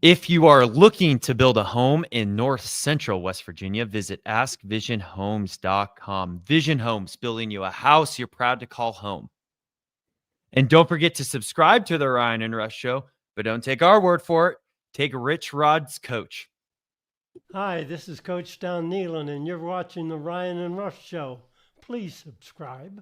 If you are looking to build a home in North Central West Virginia, visit askvisionhomes.com. Vision Homes, building you a house you're proud to call home. And don't forget to subscribe to the Ryan and Rush Show, but don't take our word for it. Take Rich Rod's coach. Hi, this is Coach Don Nealon, and you're watching the Ryan and Rush Show. Please subscribe.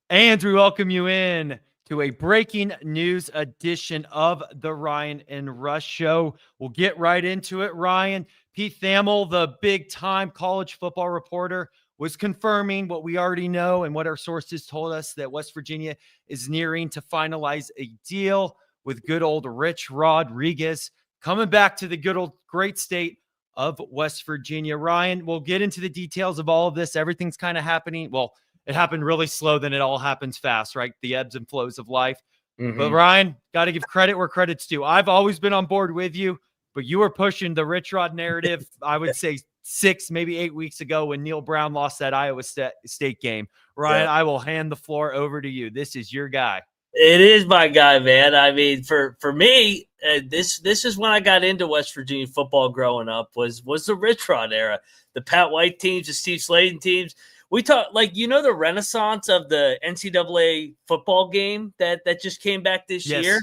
And we welcome you in to a breaking news edition of the Ryan and Rush Show. We'll get right into it. Ryan, Pete Thamel, the big time college football reporter, was confirming what we already know and what our sources told us, that West Virginia is nearing to finalize a deal with good old Rich Rodriguez coming back to the good old great state of West Virginia. Ryan, we'll get into the details of all of this. Everything's kind of happening. Well, it happened really slow, then it all happens fast, right? The ebbs and flows of life. But Ryan, got to give credit where credit's due. I've always been on board with you, but you were pushing the Rich Rod narrative, I would say 6, maybe 8 weeks ago when Neil Brown lost that Iowa State game. Ryan, I will hand the floor over to you. This is your guy. It is my guy, man. I mean, for me, this is when I got into West Virginia football growing up. Was the Rich Rod era, the Pat White teams, the Steve Slaton teams. We talk the renaissance of the NCAA football game that just came back this year.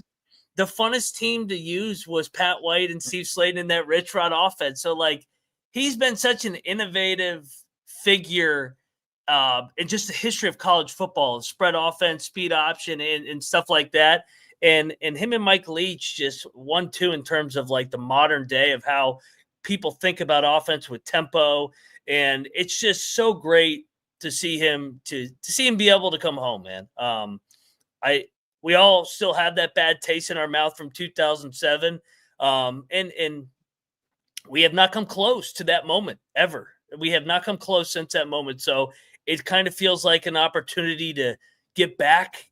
The funnest team to use was Pat White and Steve Slaton in that Rich Rod offense. So he's been such an innovative figure in just the history of college football, spread offense, speed option, and stuff like that. And him and Mike Leach just 1-2 in terms of the modern day of how people think about offense with tempo. And it's just so great to see him be able to come home, man. We all still have that bad taste in our mouth from 2007. And we have not come close to that moment ever. We have not come close since that moment. So it kind of feels like an opportunity to get back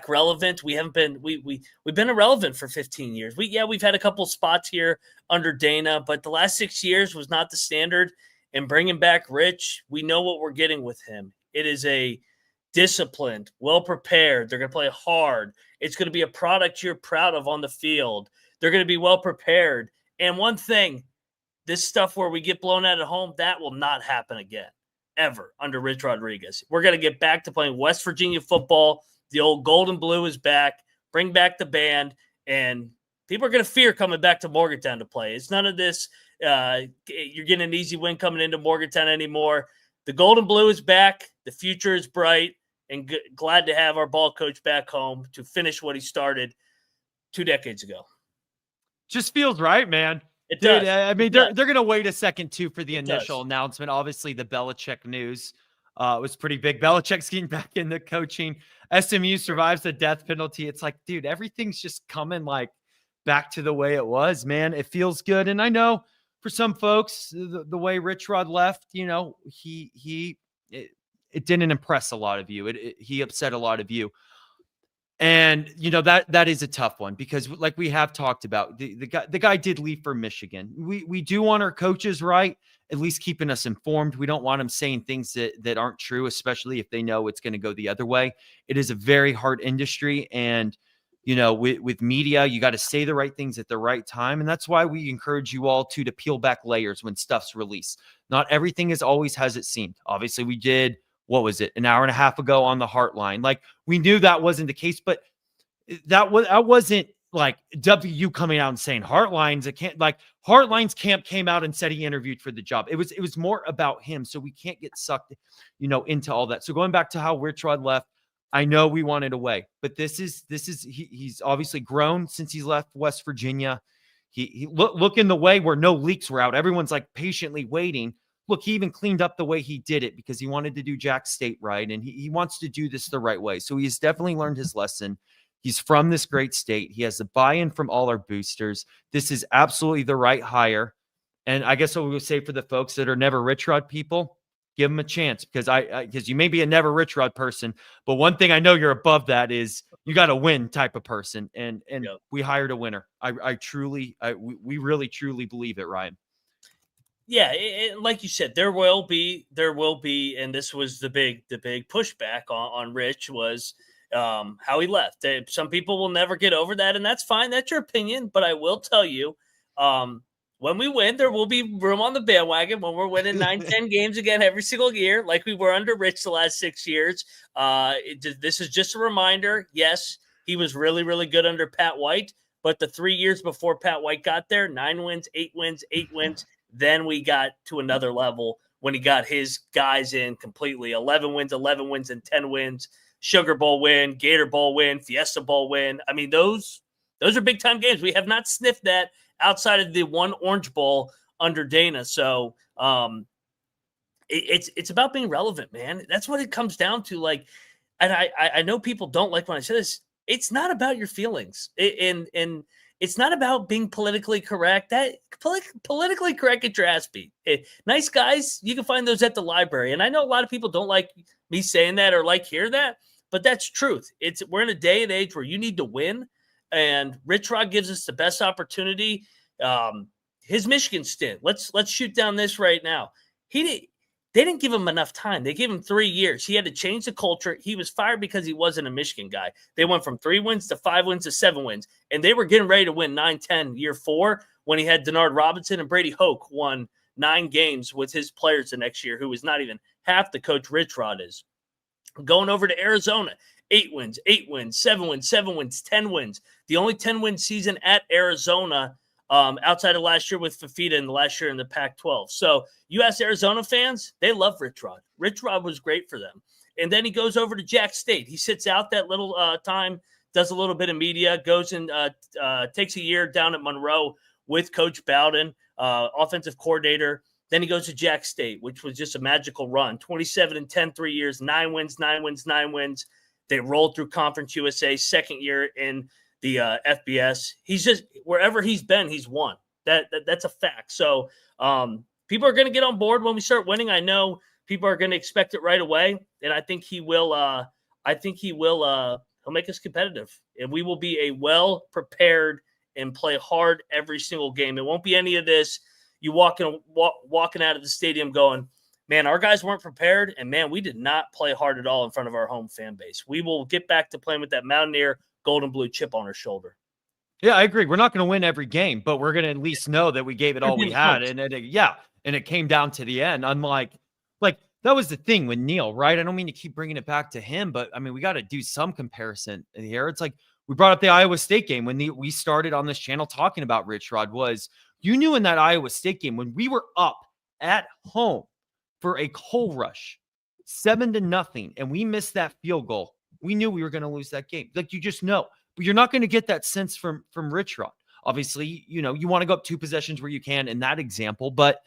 relevant. We haven't been we've been irrelevant for 15 years. We've had a couple spots here under Dana, but the last 6 years was not the standard. And bringing back Rich, we know what we're getting with him. It is a disciplined, well-prepared. They're going to play hard. It's going to be a product you're proud of on the field. They're going to be well-prepared. And one thing, this stuff where we get blown out at home, that will not happen again, ever, under Rich Rodriguez. We're going to get back to playing West Virginia football. The old gold and blue is back. Bring back the band. And people are going to fear coming back to Morgantown to play. It's none of this, you're getting an easy win coming into Morgantown anymore. The gold and blue is back. The future is bright. And glad to have our ball coach back home to finish what he started 2 decades ago. Just feels right, man. It does. I mean, they're going to wait a second, too, for the initial announcement. Obviously, the Belichick news was pretty big. Belichick's getting back into coaching. SMU survives the death penalty. It's like, dude, everything's just coming back to the way it was, man. It feels good. And I know for some folks, the way Rich Rod left, it didn't impress a lot of you. He upset a lot of you. And, that is a tough one because like we have talked about, the guy did leave for Michigan. We do want our coaches, right, at least keeping us informed. We don't want them saying things that aren't true, especially if they know it's going to go the other way. It is a very hard industry. And, with media, you got to say the right things at the right time. And that's why we encourage you all to peel back layers when stuff's released. Not everything is always as it seemed. Obviously, we did, what was it, an hour and a half ago on the Heartline. We knew that wasn't the case, but that wasn't WU coming out and saying Heartline's it can't Heartline's camp came out and said he interviewed for the job. It was more about him. So we can't get sucked, into all that. So going back to how Rich Rod left, I know we wanted away, but he's obviously grown since he's left West Virginia. He look in the way where no leaks were out. Everyone's patiently waiting. Look, he even cleaned up the way he did it because he wanted to do Jack State right. And he wants to do this the right way. So he's definitely learned his lesson. He's from this great state. He has the buy-in from all our boosters. This is absolutely the right hire. And I guess what we would say for the folks that are never Rich Rod people, give them a chance because you may be a never Rich Rod person, but one thing I know you're above that is you got to win type of person. And yep. We hired a winner. We really, truly believe it, Ryan. Yeah, like you said, there will be, and this was the big pushback on Rich was how he left. Some people will never get over that, and that's fine. That's your opinion. But I will tell you, when we win, there will be room on the bandwagon when we're winning 9-10 games again every single year, like we were under Rich the last 6 years. This is just a reminder. Yes, he was really, really good under Pat White, but the 3 years before Pat White got there, 9 wins, 8 wins, 8 wins. Then we got to another level when he got his guys in completely. 11 wins, and 10 wins. Sugar Bowl win, Gator Bowl win, Fiesta Bowl win. I mean, those are big-time games. We have not sniffed that outside of the one Orange Bowl under Dana. So it's about being relevant, man. That's what it comes down to. Like, and I know people don't like when I say this. It's not about your feelings, and it's not about being politically correct. That politically correct, get your ass beat. Nice guys, you can find those at the library. And I know a lot of people don't like me saying that or like hear that, but that's truth. We're in a day and age where you need to win. And Rich Rod gives us the best opportunity. His Michigan stint. Let's shoot down this right now. They didn't give him enough time. They gave him 3 years. He had to change the culture. He was fired because he wasn't a Michigan guy. They went from 3 wins to 5 wins to 7 wins. And they were getting ready to win 9-10 year 4 when he had Denard Robinson, and Brady Hoke won 9 games with his players the next year, who was not even half the coach Rich Rod is. Going over to Arizona, 8 wins, 8 wins, 7 wins, 7 wins, 10 wins. The only 10-win season at Arizona outside of last year with Fafita and the last year in the Pac-12. So you ask Arizona fans, they love Rich Rod. Rich Rod was great for them. And then he goes over to Jack State. He sits out that little time, does a little bit of media, goes and takes a year down at Monroe with Coach Bowden, offensive coordinator. Then he goes to Jack State, which was just a magical run. 27-10, 3 years, 9 wins, 9 wins, 9 wins. They rolled through Conference USA, second year in the FBS. He's just, wherever he's been, he's won. That's a fact. So people are going to get on board when we start winning. I know people are going to expect it right away, and I think he will. He'll make us competitive, and we will be a well-prepared and play hard every single game. It won't be any of this. You walking out of the stadium going, man, our guys weren't prepared, and man, we did not play hard at all in front of our home fan base. We will get back to playing with that Mountaineer gold and blue chip on our shoulder. Yeah, I agree. We're not going to win every game, but we're going to at least know that we gave it all we had. And it came down to the end. Unlike, that was the thing with Neil, right? I don't mean to keep bringing it back to him, but I mean, we got to do some comparison here. It's like we brought up the Iowa State game when we started on this channel talking about Rich Rod. You knew in that Iowa State game when we were up at home for a coal rush, 7-0, and we missed that field goal, we knew we were going to lose that game. Like, you just know. But you're not going to get that sense from Rich Rod. Obviously, you want to go up 2 possessions where you can in that example, but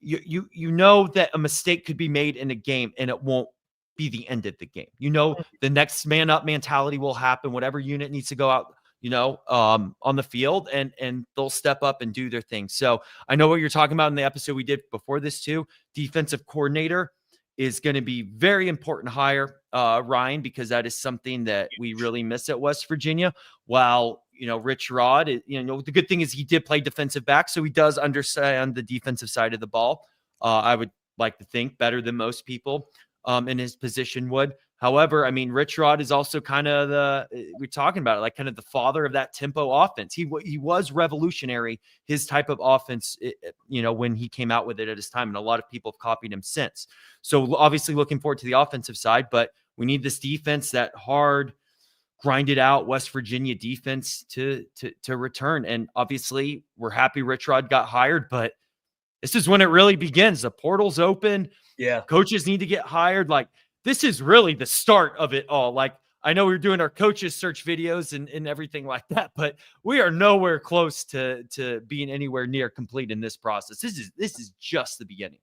you know that a mistake could be made in a game and it won't be the end of the game. The next man up mentality will happen. Whatever unit needs to go out, on the field, and they'll step up and do their thing. So I know what you're talking about in the episode we did before this too. Defensive coordinator is going to be very important hire, Ryan, because that is something that we really miss at West Virginia. While, Rich Rod, the good thing is he did play defensive back, so he does understand the defensive side of the ball. I would like to think better than most people in his position would. However, I mean, Rich Rod is also kind of we're talking about it, like kind of the father of that tempo offense. He was revolutionary, his type of offense, when he came out with it at his time, and a lot of people have copied him since. So obviously looking forward to the offensive side, but we need this defense, that hard, grinded out West Virginia defense to return. And obviously we're happy Rich Rod got hired, but this is when it really begins. The portal's open. Yeah. Coaches need to get hired. Like, this is really the start of it all. Like, I know we're doing our coaches search videos and everything like that, but we are nowhere close to being anywhere near complete in this process. This is just the beginning.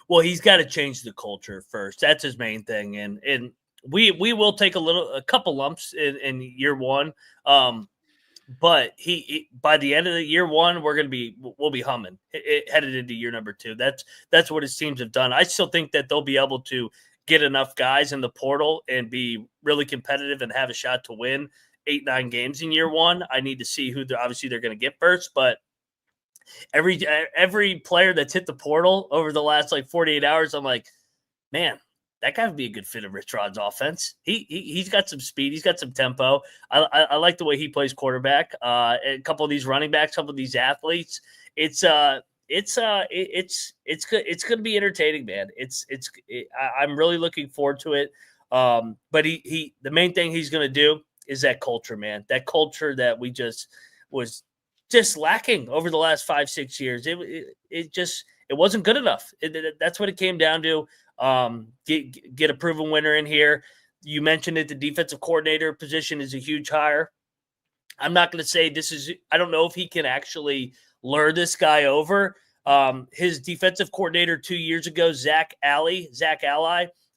Well, he's got to change the culture first. That's his main thing. And we will take a couple lumps in year one. But he by the end of the year one, we'll be humming headed into year number 2. That's what his teams have done. I still think that they'll be able to get enough guys in the portal and be really competitive and have a shot to win 8-9 games in year one. I need to see who they're going to get first, but every player that's hit the portal over the last 48 hours, I'm like, man, that guy would be a good fit of Rich Rod's offense. He's got some speed. He's got some tempo. I like the way he plays quarterback. A couple of these running backs, a couple of these athletes. It's good. It's going to be entertaining, man. I'm really looking forward to it. But the main thing he's going to do is that culture, man. That culture that we was lacking over the last 5-6 years. It wasn't good enough. That's what it came down to. Get a proven winner in here. You mentioned it. The defensive coordinator position is a huge hire. I'm not going to say I don't know if he can actually lure this guy over. His defensive coordinator 2 years ago, Zach Alley,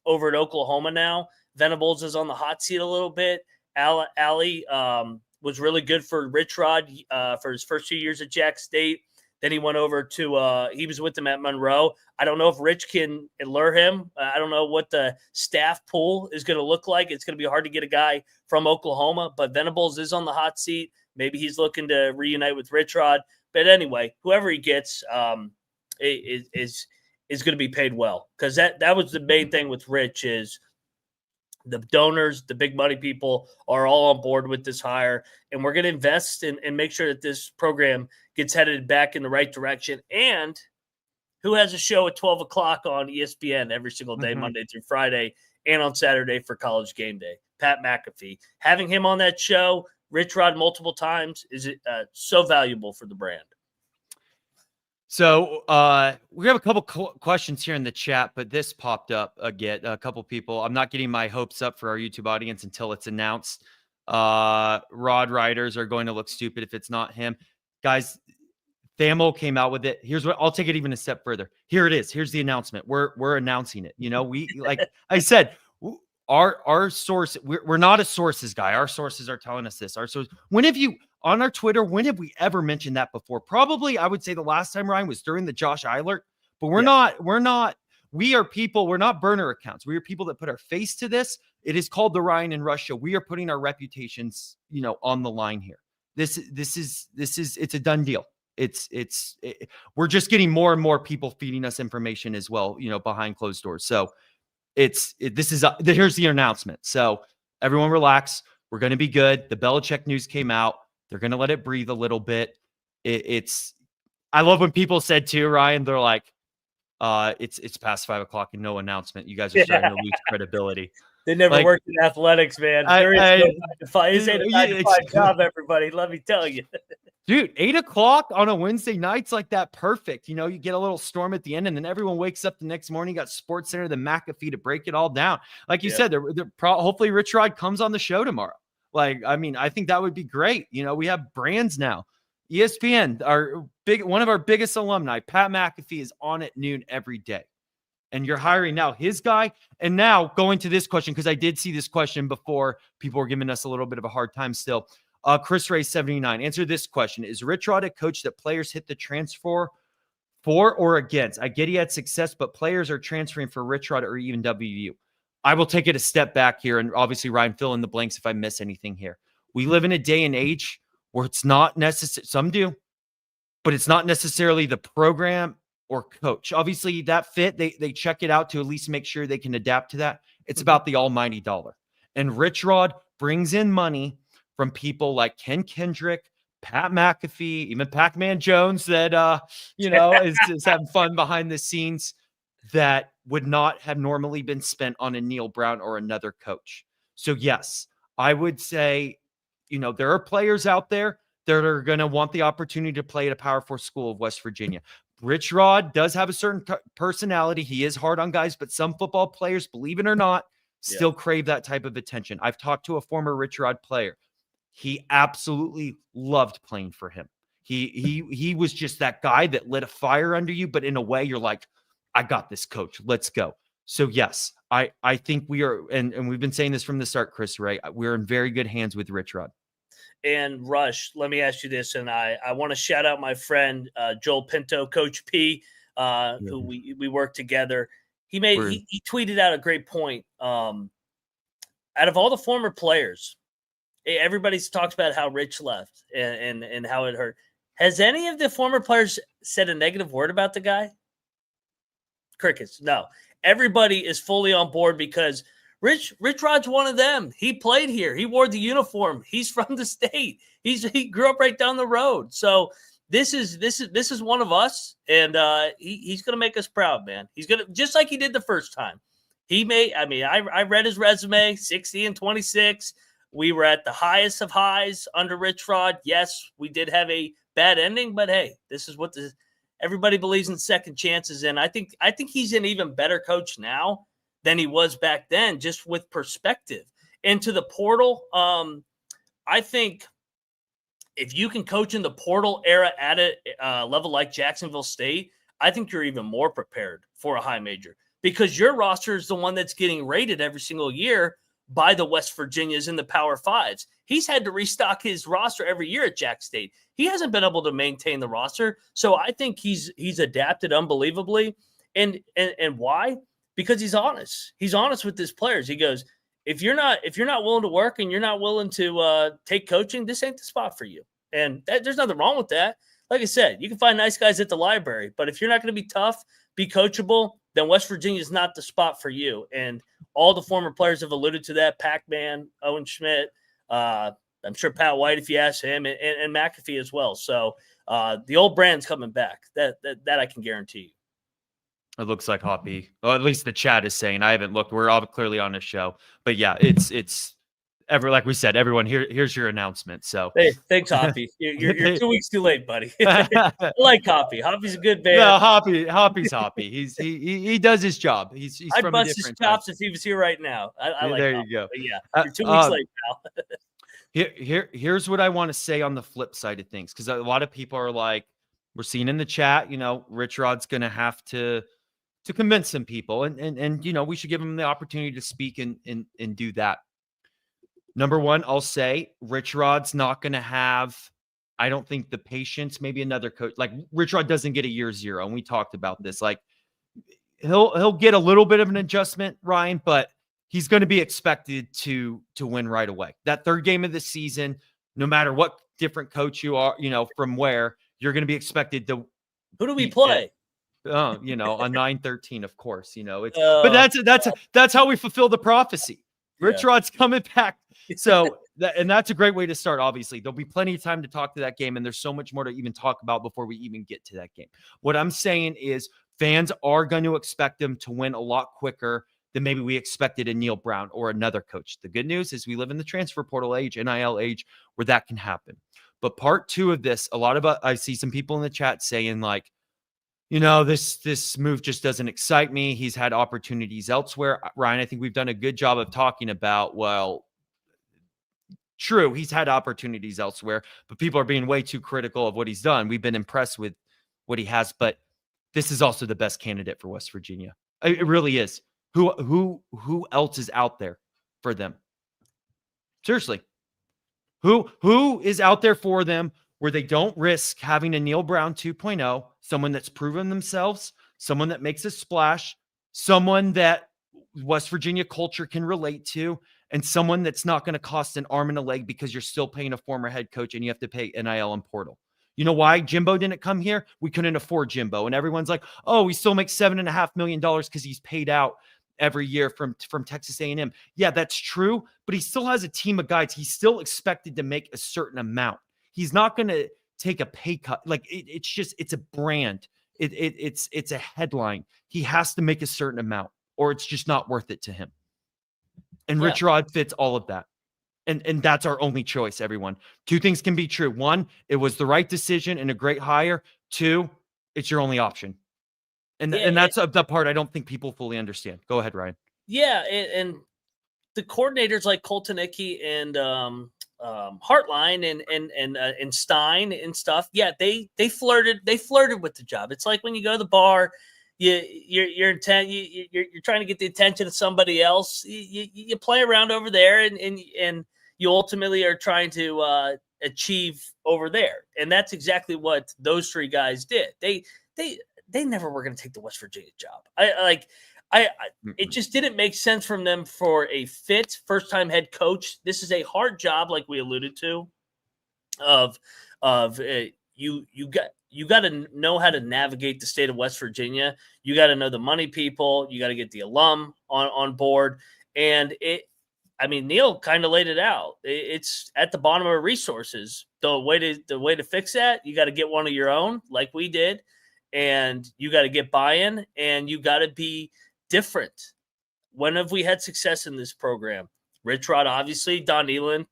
over at Oklahoma now. Venables is on the hot seat a little bit. Alley was really good for Rich Rod for his first 2 years at Jack State. Then he went over to he was with them at Monroe. I don't know if Rich can lure him. I don't know what the staff pool is going to look like. It's going to be hard to get a guy from Oklahoma, but Venables is on the hot seat. Maybe he's looking to reunite with Rich Rod. But anyway, whoever he gets is going to be paid well, because that was the main thing with Rich is the donors, the big money people are all on board with this hire, and we're going to invest and make sure that this program gets headed back in the right direction. And who has a show at 12 o'clock on ESPN every single day, Monday through Friday, and on Saturday for College Game Day? Pat McAfee. Having him on that show, Rich Rod multiple times, is so valuable for the brand. So we have a couple questions here in the chat, but this popped up again. A couple people. I'm not getting my hopes up for our YouTube audience until it's announced. Rod Riders are going to look stupid if it's not him. Guys, Thamo came out with it. Here's what I'll take it even a step further. Here it is. Here's the announcement. We're announcing it. You know, we like I said, our source. We're not a sources guy. Our sources are telling us this. Our source. When have you on our Twitter? When have we ever mentioned that before? Probably, I would say the last time, Ryan, was during the Josh Eilert. But we're not. We are people. We're not burner accounts. We are people that put our face to this. It is called the Ryan and Rush Show. We are putting our reputations, on the line here. This is it's a done deal. We're just getting more and more people feeding us information as well, behind closed doors. So here's the announcement. So everyone relax. We're going to be good. The Belichick news came out. They're going to let it breathe a little bit. I love when people said too, Ryan, they're like, it's past 5 o'clock and no announcement. You guys are starting to lose credibility. They never worked in athletics, man. There is no 9 to 5. It's a 9 to 5 job, everybody. Let me tell you. Dude, 8 o'clock on a Wednesday night's like that. Perfect. You get a little storm at the end, and then everyone wakes up the next morning. You got Sports Center, the McAfee to break it all down. Like you said, hopefully Rich Rod comes on the show tomorrow. I think that would be great. We have brands now. ESPN, one of our biggest alumni, Pat McAfee, is on at noon every day. And you're hiring now his guy. And now going to this question, because I did see this question before. People were giving us a little bit of a hard time still. Chris Ray 79, answer this question. Is Rich Rod a coach that players hit the transfer for or against? I get he had success, but players are transferring for Rich Rod or even WVU. I will take it a step back here. And obviously, Ryan, fill in the blanks if I miss anything here. We live in a day and age where it's not necessary. Some do, but it's not necessarily the program or coach. Obviously, that fit, they check it out to at least make sure they can adapt to that. It's about the almighty dollar. And Rich Rod brings in money from people like Ken Kendrick, Pat McAfee, even Pac-Man Jones that, is having fun behind the scenes that would not have normally been spent on a Neil Brown or another coach. So, yes, I would say, there are players out there that are going to want the opportunity to play at a Power 4 school of West Virginia. Rich Rod does have a certain personality. He is hard on guys, but some football players, believe it or not, still crave that type of attention. I've talked to a former Rich Rod player. He absolutely loved playing for him. He was just that guy that lit a fire under you, but in a way you're like, I got this, coach. Let's go. So yes, I think we are, and we've been saying this from the start, Chris, right? We're in very good hands with Rich Rod. And Rush, let me ask you this, and I want to shout out my friend Joel Pinto, Coach P, who we work together. He tweeted out a great point. Out of all the former players, everybody's talked about how Rich left and how it hurt. Has any of the former players said a negative word about the guy? crickets. No, everybody is fully on board because Rich Rod's one of them. He played here. He wore the uniform. He's from the state. He grew up right down the road. So this is one of us, and he's gonna make us proud, man. He's gonna, just like he did the first time. I read his resume, 60-26. We were at the highest of highs under Rich Rod. Yes, we did have a bad ending, but hey, this is what everybody believes in second chances, and I think he's an even better coach now than he was back then, just with perspective. Into the portal, I think if you can coach in the portal era at a level like Jacksonville State, I think you're even more prepared for a high major because your roster is the one that's getting rated every single year by the West Virginias and the Power Fives. He's had to restock his roster every year at Jack State. He hasn't been able to maintain the roster. So I think he's adapted unbelievably. And why? Because he's honest. He's honest with his players. He goes, if you're not willing to work and you're not willing to take coaching, this ain't the spot for you. And there's nothing wrong with that. Like I said, you can find nice guys at the library, but if you're not going to be tough, be coachable, then West Virginia is not the spot for you. And all the former players have alluded to that. Pac-Man, Owen Schmidt, I'm sure Pat White, if you ask him, and McAfee as well. So the old brand's coming back. That I can guarantee you. It looks like Hoppy. Well, at least the chat is saying. I haven't looked. We're all clearly on a show. But yeah, it's like we said, everyone, here's your announcement. So hey, thanks, Hoppy. You're 2 weeks too late, buddy. I like Hoppy. Hoppy's a good man. No, Hoppy's Hoppy. He does his job. He's I'd from bust a his different chops time. if he was here right now. I like there Hoppy, you go. But yeah, you're 2 weeks late, pal. Here's what I want to say on the flip side of things, because a lot of people are like, we're seeing in the chat, Rich Rod's going to have to convince some people, and we should give him the opportunity to speak and do that. Number one, I'll say Rich Rod's not going to have, I don't think, the patience. Maybe another coach like Rich Rod doesn't get a year zero, and we talked about this. Like he'll get a little bit of an adjustment, Ryan, but he's going to be expected to win right away. That third game of the season, no matter what different coach you are, from where, you're going to be expected to. Who do we play? On 9-13, of course. But that's how we fulfill the prophecy. Rich Rod's coming back. So that's a great way to start. Obviously, there'll be plenty of time to talk to that game, and there's so much more to even talk about before we even get to that game. What I'm saying is fans are going to expect them to win a lot quicker than maybe we expected in Neil Brown or another coach. The good news is we live in the transfer portal age, NIL age, where that can happen. But part two of this, I see some people in the chat saying like, this move just doesn't excite me. He's had opportunities elsewhere. Ryan, I think we've done a good job of talking about, well, true, he's had opportunities elsewhere, but people are being way too critical of what he's done. We've been impressed with what he has, but this is also the best candidate for West Virginia. It really is. Who else is out there for them? Seriously. Who is out there for them where they don't risk having a Neil Brown 2.0, someone that's proven themselves, someone that makes a splash, someone that West Virginia culture can relate to, and someone that's not going to cost an arm and a leg because you're still paying a former head coach and you have to pay NIL and portal. You know why Jimbo didn't come here? We couldn't afford Jimbo. And everyone's like, oh, he still makes $7.5 million because he's paid out every year from Texas A&M. Yeah, that's true. But he still has a team of guys. He's still expected to make a certain amount. He's not going to take a pay cut. Like it's a brand. It's a headline. He has to make a certain amount or it's just not worth it to him. And Rich Rod fits all of that. And that's our only choice, everyone. Two things can be true. One, it was the right decision and a great hire. Two, it's your only option. And that's the part I don't think people fully understand. Go ahead, Ryan. Yeah, and the coordinators like Colton Ickey and Hartline and Stein and stuff. Yeah, they flirted with the job. It's like when you go to the bar, you're trying to get the attention of somebody else. You play around over there, and you ultimately are trying to achieve over there. And that's exactly what those three guys did. They never were going to take the West Virginia job. It just didn't make sense from them for a fit first-time head coach. This is a hard job, like we alluded to, of you got to know how to navigate the state of West Virginia. You got to know the money people. You got to get the alum on board. And Neil kind of laid it out. It's at the bottom of resources. The way to fix that, you got to get one of your own, like we did, and you got to get buy-in, and you got to be different. When have we had success in this program? Rich Rod, obviously, Don Nehlen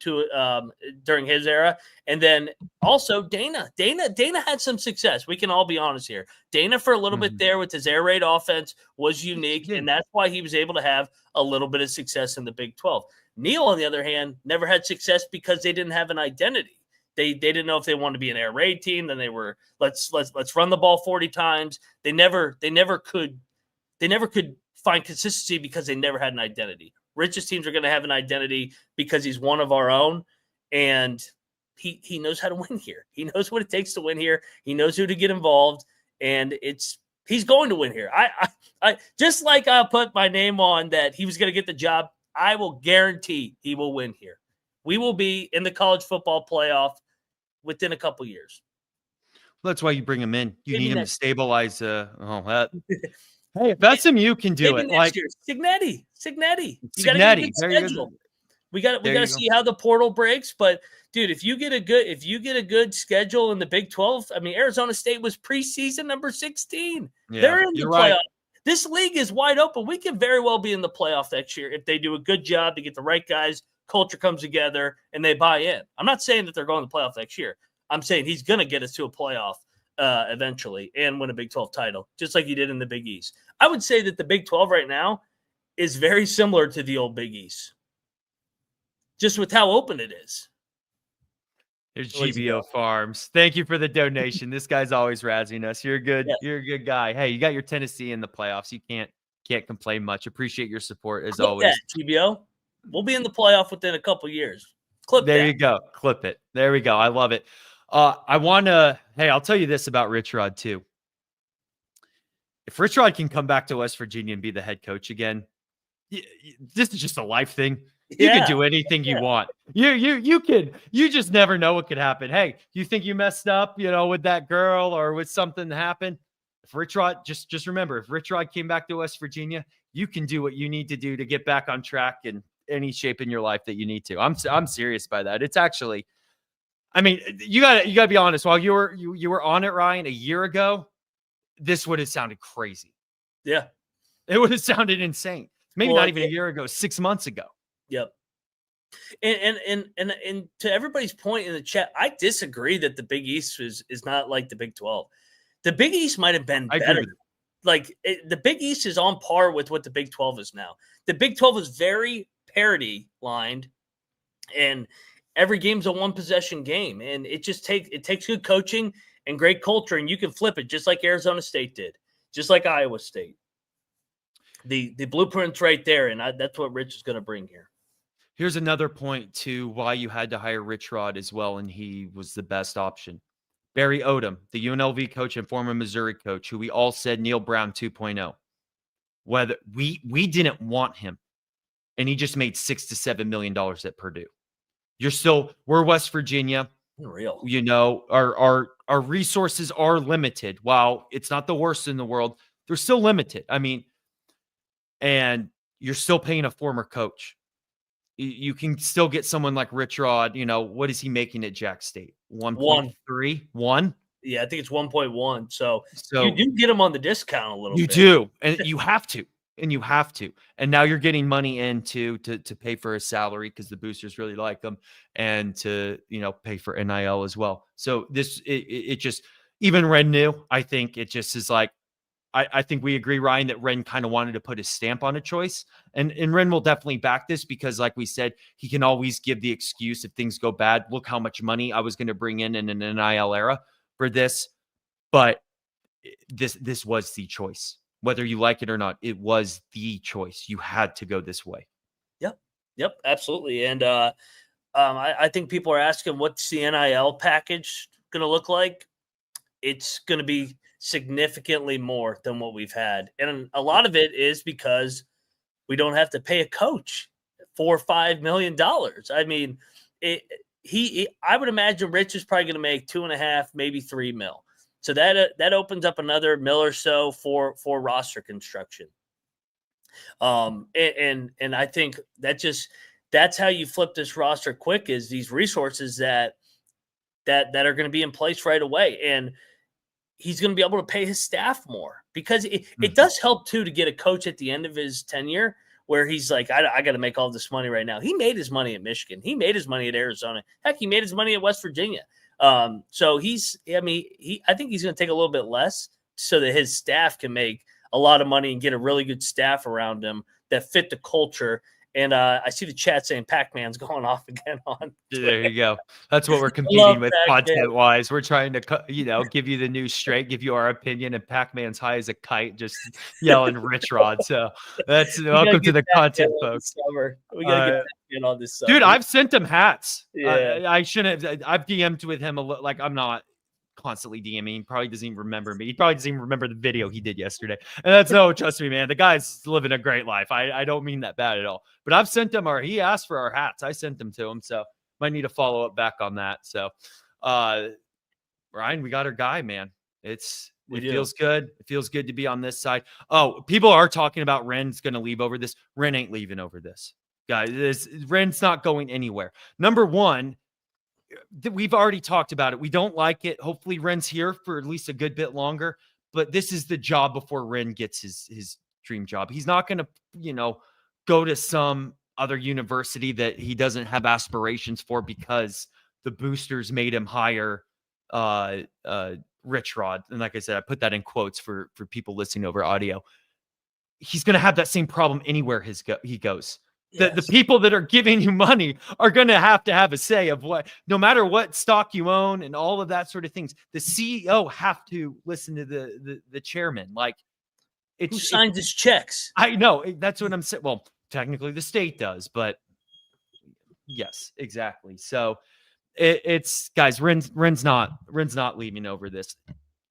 during his era, and then also Dana. Dana had some success. We can all be honest here. Dana, for a little bit there with his air raid offense, was unique, and that's why he was able to have a little bit of success in the Big 12. Neil, on the other hand, never had success because they didn't have an identity. They didn't know if they wanted to be an air raid team. Then they were let's run the ball 40 times. They never could find consistency because they never had an identity. Rich's teams are going to have an identity because he's one of our own, and he knows how to win here. He knows what it takes to win here. He knows who to get involved, and he's going to win here. I just like I put my name on that he was going to get the job. I will guarantee he will win here. We will be in the college football playoff within a couple years. Well, that's why you bring him in. You Maybe need him to next- stabilize. Hey, if SMU can do it, like year. Signetti. You got to Signetti. get a There good you go. schedule. We got to see how the portal breaks. But dude, if you get a good schedule in the Big 12, Arizona State was preseason number 16. Yeah, They're in the you're playoff. right. This league is wide open. We can very well be in the playoff next year if they do a good job to get the right guys, culture comes together, and they buy in. I'm not saying that they're going to the playoff next year. I'm saying he's going to get us to a playoff eventually and win a Big 12 title, just like he did in the Big East. I would say that the Big 12 right now is very similar to the old Big East, just with how open it is. There's GBO Farms. Thank you for the donation. This guy's always razzing us. You're a good, Yes. You're a good guy. Hey, you got your Tennessee in the playoffs. You can't complain much. Appreciate your support as Clip always. that, GBO. We'll be in the playoff within a couple years. Clip There that. you go. Clip it. There we go. I love it. I'll tell you this about Rich Rod too. If Rich Rod can come back to West Virginia and be the head coach again, this is just a life thing. You can do anything you want. You can. You just never know what could happen. Hey, you think you messed up, with that girl or with something that happened? If Rich Rod, just remember, if Rich Rod came back to West Virginia, you can do what you need to do to get back on track in any shape in your life that you need to. I'm serious by that. It's actually, you gotta be honest. While you were on it, Ryan, a year ago, this would have sounded crazy. Yeah, it would have sounded insane. Maybe not even a year ago, 6 months ago. Yep. And to everybody's point in the chat, I disagree that the Big East is not like the Big 12. The Big East might have been better. The Big East is on par with what the Big 12 is now. The Big 12 is very parity lined, and every game's a one possession game, and it takes good coaching and great culture, and you can flip it just like Arizona State did, just like Iowa State. The blueprint's right there, and that's what Rich is going to bring here. Here's another point to why you had to hire Rich Rod as well, and he was the best option. Barry Odom, the UNLV coach and former Missouri coach, who we all said Neil Brown 2.0. Whether we didn't want him, and he just made $6 to $7 million at Purdue. We're West Virginia. Unreal. Our resources are limited. While it's not the worst in the world, they're still limited. And you're still paying a former coach. You can still get someone like Rich Rod. What is he making at Jack State? 1.3? 1? Yeah, I think it's 1.1. So you do get him on the discount a little bit. You do. And you have to. And now you're getting money in to pay for his salary because the boosters really like him, and to, pay for NIL as well. So it just, even Ren knew, I think it just is like, I think we agree, Ryan, that Ren kind of wanted to put his stamp on a choice. And Ren will definitely back this because, like we said, he can always give the excuse if things go bad. Look how much money I was going to bring in an NIL era for this. But this was the choice. Whether you like it or not, it was the choice. You had to go this way. Yep, absolutely. And I think people are asking, what's the NIL package going to look like? It's going to be significantly more than what we've had. And a lot of it is because we don't have to pay a coach $4 or $5 million. I would imagine Rich is probably going to make 2.5, maybe 3 mil. So that opens up another mil or so for roster construction. And I think that's how you flip this roster quick, is these resources that are going to be in place right away. And he's going to be able to pay his staff more, because it does help too to get a coach at the end of his tenure where he's like, I got to make all this money right now. He made his money at Michigan. He made his money at Arizona. Heck, he made his money at West Virginia. So I think he's going to take a little bit less so that his staff can make a lot of money and get a really good staff around him that fit the culture. And I see the chat saying Pac-Man's going off again on Twitter. There you go. That's what we're competing with content-wise. We're trying to, give you the news straight, give you our opinion, and Pac-Man's high as a kite, just yelling Rich Rod. So that's welcome to the content, folks. We got to get Pac-Man on this summer. Dude, I've sent him hats. Yeah. I shouldn't. I've DM'd with him a little. Like, I'm not constantly DMing. He probably doesn't even remember me. He probably doesn't even remember the video he did yesterday. And trust me, man, the guy's living a great life. I don't mean that bad at all. But I've sent him he asked for our hats. I sent them to him. So might need to follow up back on that. So Ryan, we got our guy, man. It feels good. It feels good to be on this side. Oh, people are talking about Ren's going to leave over this. Ren ain't leaving over this. Guys, Ren's not going anywhere. Number one, we've already talked about it. We don't like it. Hopefully Ren's here for at least a good bit longer, but this is the job before Ren gets his dream job. He's not going to, go to some other university that he doesn't have aspirations for because the boosters made him hire Rich Rod. And like I said, I put that in quotes for people listening over audio. He's going to have that same problem anywhere he goes. Yes. The people that are giving you money are going to have a say of no matter what stock you own and all of that sort of things. The CEO have to listen to the chairman. Like, who signs his checks? I know, that's what I'm saying. Well, technically the state does, but yes, exactly. So it's guys, Ren's not leaving over this.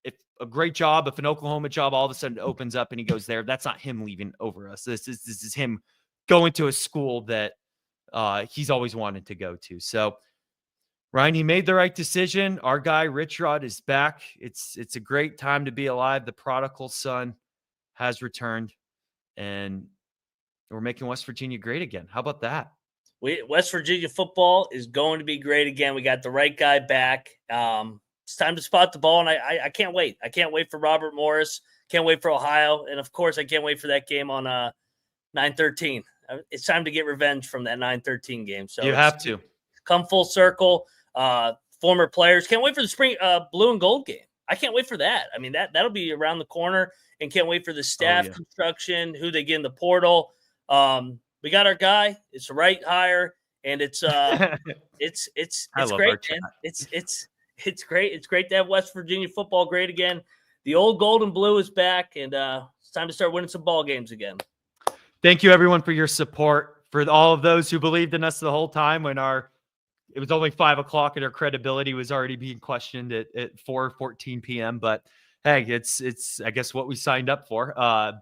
If a great job, if an Oklahoma job all of a sudden opens up and he goes there, that's not him leaving over us. This is him going to a school that he's always wanted to go to. So Ryan, he made the right decision. Our guy, Rich Rod, is back. It's a great time to be alive. The prodigal son has returned, and we're making West Virginia great again. How about that? West Virginia football is going to be great again. We got the right guy back. It's time to spot the ball, and I can't wait. I can't wait for Robert Morris. Can't wait for Ohio. And, of course, I can't wait for that game on 9-13. It's time to get revenge from that 9-13 game. So you have to. Come full circle. Former players. Can't wait for the spring blue and gold game. I can't wait for that. I mean, that'll be around the corner, and can't wait for the staff construction, who they get in the portal. We got our guy. It's the right hire, and it's great, man. It's great. It's great to have West Virginia football great again. The old gold and blue is back, and it's time to start winning some ball games again. Thank you, everyone, for your support. For all of those who believed in us the whole time when it was only 5 o'clock and our credibility was already being questioned at 4:14 p.m. But hey, it's I guess what we signed up for.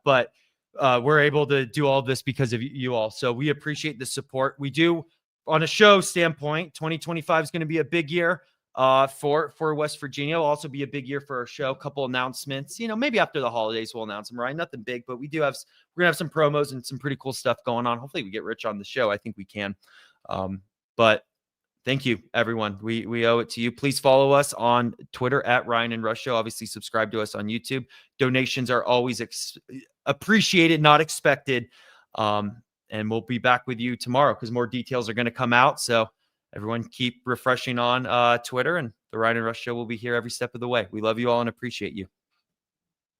But we're able to do all this because of you all. So we appreciate the support. We do, on a show standpoint, 2025 is going to be a big year for West Virginia. It'll also be a big year for our show. A couple announcements, maybe after the holidays we'll announce them, right? Nothing big, but we're going to have some promos and some pretty cool stuff going on. Hopefully we get Rich on the show. I think we can. But thank you, everyone. We owe it to you. Please follow us on Twitter at Ryan and Rush Show. Obviously, subscribe to us on YouTube. Donations are always appreciated, not expected. And we'll be back with you tomorrow because more details are going to come out. So everyone keep refreshing on Twitter, and the Ryan and Rush Show will be here every step of the way. We love you all and appreciate you.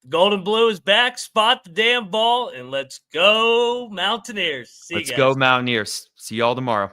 Gold and blue is back. Spot the damn ball, and let's go Mountaineers. Let's go Mountaineers. See y'all tomorrow.